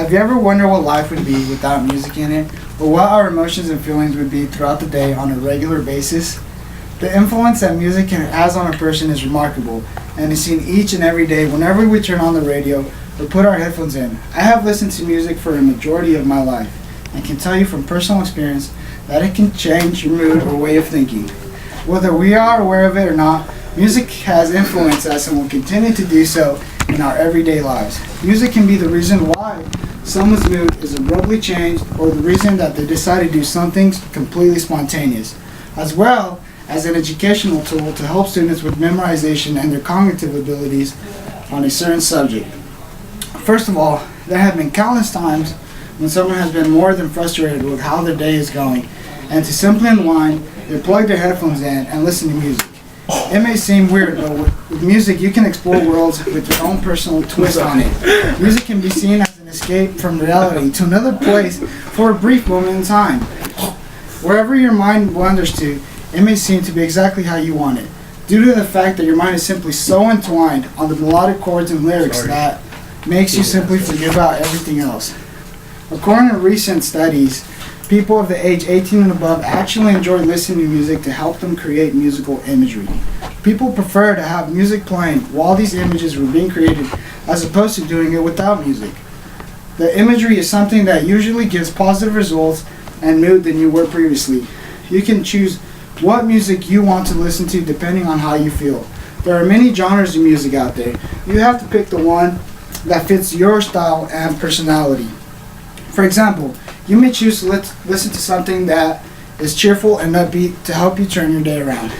Have you ever wondered what life would be without music in it, or what our emotions and feelings would be throughout the day on a regular basis? The influence that music has on a person is remarkable, and is seen each and every day whenever we turn on the radio or put our headphones in. I have listened to music for a majority of my life, and can tell you from personal experience that it can change your mood or way of thinking. Whether we are aware of it or not, music has influenced us and will continue to do so in our everyday lives. Music can be the reason why someone's mood is abruptly changed, or the reason that they decide to do something completely spontaneous, as well as an educational tool to help students with memorization and their cognitive abilities on a certain subject. First of all, there have been countless times when someone has been more than frustrated with how their day is going, and to simply unwind, they plug their headphones in and listen to music. It may seem weird, but with music you can explore worlds with your own personal twist on it. Music can be seen as an escape from reality to another place for a brief moment in time. Wherever your mind wanders to, it may seem to be exactly how you want it, due to the fact that your mind is simply so entwined on the melodic chords and lyrics that makes you simply forget about everything else. According to recent studies, people of the age 18 and above actually enjoy listening to music to help them create musical imagery. People prefer to have music playing while these images were being created, as opposed to doing it without music. The imagery is something that usually gives positive results and mood than you were previously. You can choose what music you want to listen to depending on how you feel. There are many genres of music out there. You have to pick the one that fits your style and personality. For example, you may choose to listen to something that is cheerful and upbeat to help you turn your day around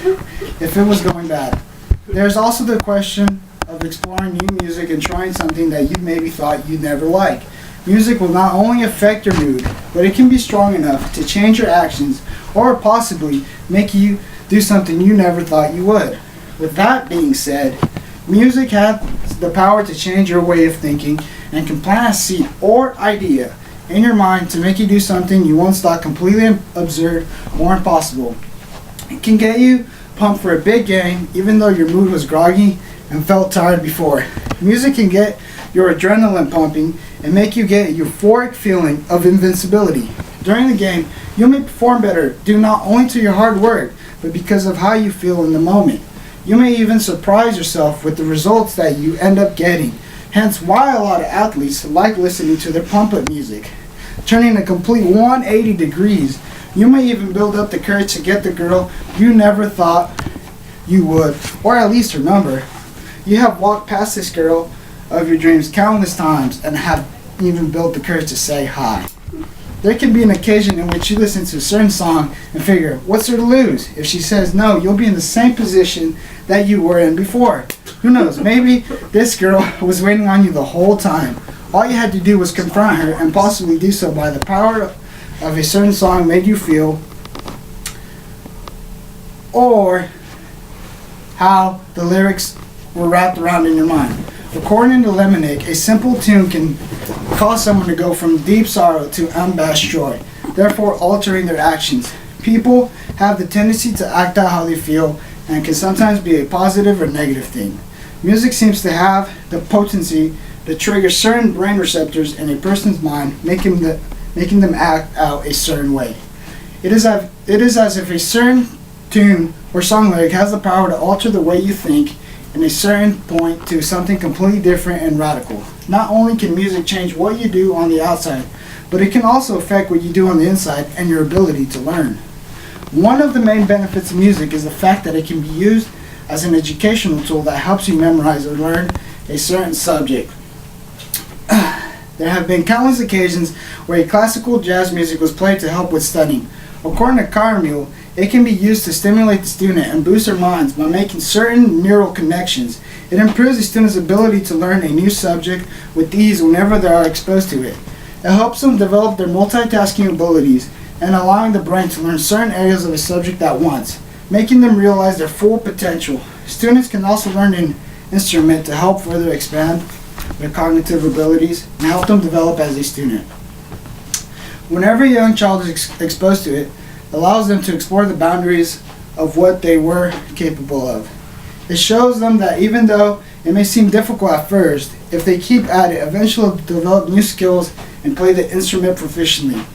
if it was going bad. There's also the question of exploring new music and trying something that you maybe thought you'd never like. Music will not only affect your mood, but it can be strong enough to change your actions or possibly make you do something you never thought you would. With that being said, music has the power to change your way of thinking and can plant a seed or idea in your mind to make you do something you once thought completely absurd or impossible. It can get you pumped for a big game even though your mood was groggy and felt tired before. Music can get your adrenaline pumping and make you get a euphoric feeling of invincibility. During the game, you may perform better due not only to your hard work, but because of how you feel in the moment. You may even surprise yourself with the results that you end up getting. Hence why a lot of athletes like listening to their pump-up music. Turning a complete 180 degrees, you may even build up the courage to get the girl you never thought you would, or at least her number. You have walked past this girl of your dreams countless times and have even built the courage to say hi. There can be an occasion in which you listen to a certain song and figure, what's there to lose? If she says no, you'll be in the same position that you were in before. Who knows, maybe this girl was waiting on you the whole time. All you had to do was confront her, and possibly do so by the power of a certain song made you feel, or how the lyrics were wrapped around in your mind. According to Lemonade, a simple tune can cause someone to go from deep sorrow to unabashed joy, therefore altering their actions. People have the tendency to act out how they feel, and can sometimes be a positive or negative thing. Music seems to have the potency to trigger certain brain receptors in a person's mind, making them act out a certain way. It is as if a certain tune or song lyric has the power to alter the way you think in a certain point to something completely different and radical. Not only can music change what you do on the outside, but it can also affect what you do on the inside and your ability to learn. One of the main benefits of music is the fact that it can be used as an educational tool that helps you memorize or learn a certain subject. There have been countless occasions where a classical jazz music was played to help with studying. According to Carmel, it can be used to stimulate the student and boost their minds by making certain neural connections. It improves the student's ability to learn a new subject with ease whenever they are exposed to it. It helps them develop their multitasking abilities and allowing the brain to learn certain areas of a subject at once, making them realize their full potential. Students can also learn an instrument to help further expand their cognitive abilities and help them develop as a student. Whenever a young child is exposed to it, allows them to explore the boundaries of what they were capable of. It shows them that even though it may seem difficult at first, if they keep at it, eventually they'll develop new skills and play the instrument proficiently.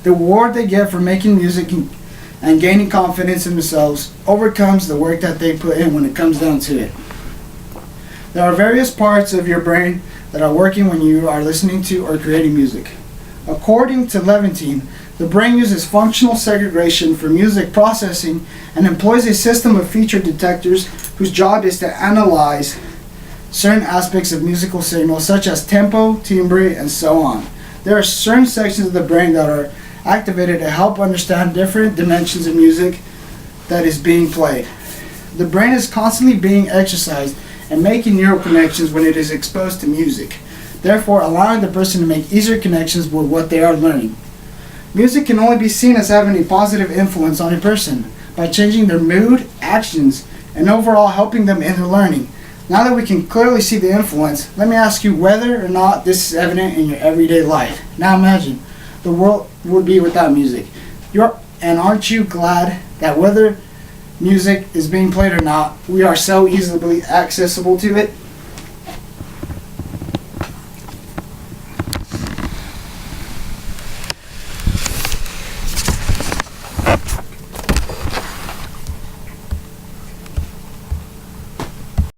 The reward they get for making music and gaining confidence in themselves overcomes the work that they put in when it comes down to it. There are various parts of your brain that are working when you are listening to or creating music. According to Levantine, the brain uses functional segregation for music processing and employs a system of feature detectors whose job is to analyze certain aspects of musical signals such as tempo, timbre, and so on. There are certain sections of the brain that are activated to help understand different dimensions of music that is being played. The brain is constantly being exercised and making neural connections when it is exposed to music, therefore allowing the person to make easier connections with what they are learning. Music can only be seen as having a positive influence on a person by changing their mood, actions, and overall helping them in their learning. Now that we can clearly see the influence, let me ask you whether or not this is evident in your everyday life. Now imagine the world would be without music. And aren't you glad that whether music is being played or not, we are so easily accessible to it?